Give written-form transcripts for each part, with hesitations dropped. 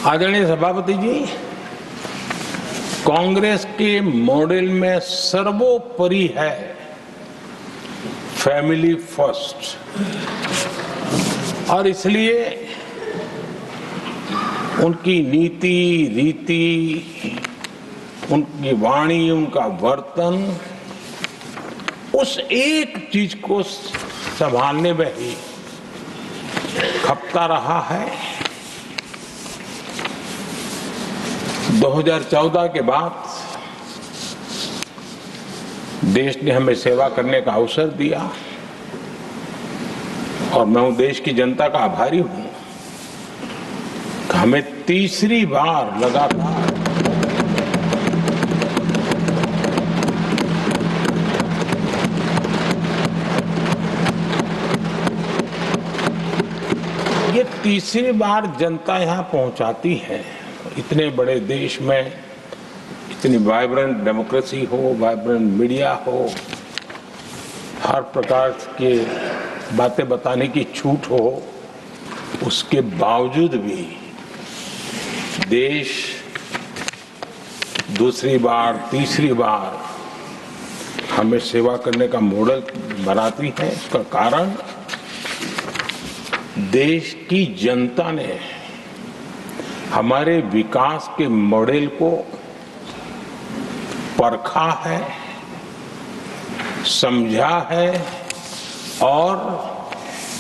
आदरणीय सभापति जी, कांग्रेस के मॉडल में सर्वोपरि है फैमिली फर्स्ट, और इसलिए उनकी नीति रीति, उनकी वाणी, उनका वर्तन उस एक चीज को संभालने में ही खपता रहा है। 2014 के बाद देश ने हमें सेवा करने का अवसर दिया और मैं देश की जनता का आभारी हूं कि हमें तीसरी बार लगातार ये तीसरी बार जनता यहां पहुंचाती है। इतने बड़े देश में इतनी वाइब्रेंट डेमोक्रेसी हो, वाइब्रेंट मीडिया हो, हर प्रकार के बातें बताने की छूट हो, उसके बावजूद भी देश दूसरी बार तीसरी बार हमें सेवा करने का मॉडल बनाती है। इसका कारण देश की जनता ने हमारे विकास के मॉडल को परखा है, समझा है और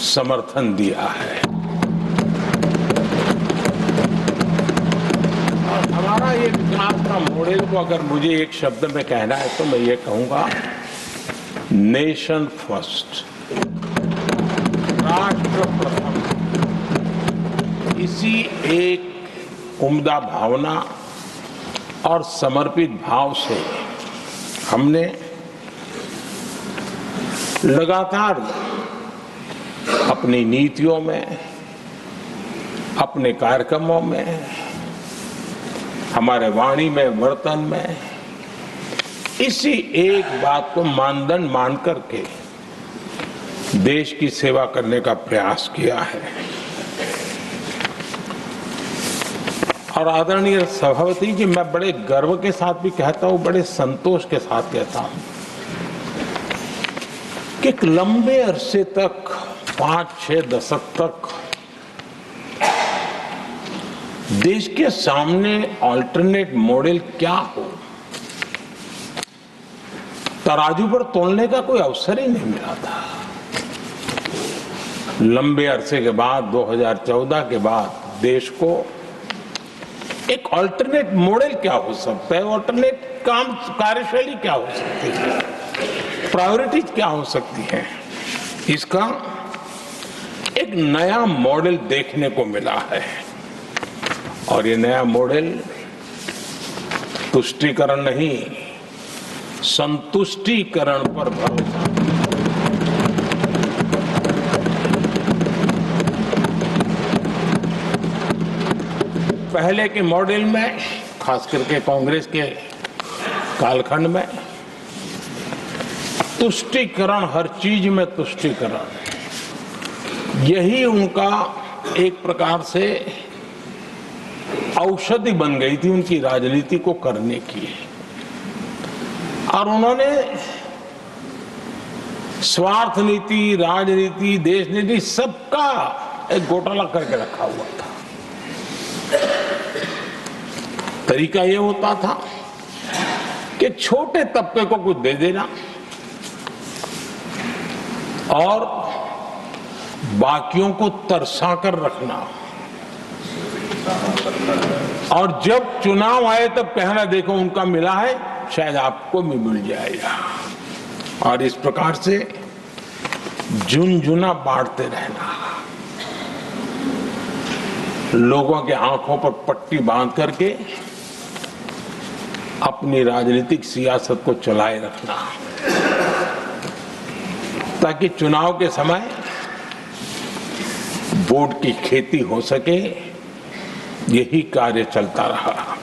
समर्थन दिया है। और हमारा ये विकास का मॉडल को अगर मुझे एक शब्द में कहना है तो मैं ये कहूंगा, नेशन फर्स्ट, राष्ट्र प्रथम। इसी एक उम्दा भावना और समर्पित भाव से हमने लगातार अपनी नीतियों में, अपने कार्यक्रमों में, हमारे वाणी में, वर्तन में इसी एक बात को मानदंड मान करके देश की सेवा करने का प्रयास किया है। और आदरणीय सभापति जी, मैं बड़े गर्व के साथ भी कहता हूं, बड़े संतोष के साथ कहता हूं कि एक लंबे अरसे तक, 5-6 दशक तक देश के सामने अल्टरनेट मॉडल क्या हो, तराजू पर तोलने का कोई अवसर ही नहीं मिला था। लंबे अरसे के बाद 2014 के बाद देश को एक अल्टरनेट मॉडल क्या हो सकता है, अल्टरनेट काम कार्यशैली क्या हो सकती है, प्रायोरिटीज क्या हो सकती है, इसका एक नया मॉडल देखने को मिला है। और ये नया मॉडल तुष्टीकरण नहीं, संतुष्टीकरण पर भरोसा। पहले के मॉडल में, खास करके कांग्रेस के कालखंड में, तुष्टीकरण, हर चीज में तुष्टीकरण, यही उनका एक प्रकार से औषधि बन गई थी उनकी राजनीति को करने की। और उन्होंने स्वार्थ नीति, राजनीति, देश नीति सबका एक घोटाला करके रखा हुआ था। तरीका ये होता था कि छोटे तबके को कुछ दे देना और बाकियों को तरसा कर रखना, और जब चुनाव आए तब कहना, देखो उनका मिला है, शायद आपको भी मिल जाएगा। और इस प्रकार से झुनझुना बांटते रहना, लोगों के आंखों पर पट्टी बांध करके अपनी राजनीतिक सियासत को चलाए रखना, ताकि चुनाव के समय वोट की खेती हो सके। यही कार्य चलता रहा।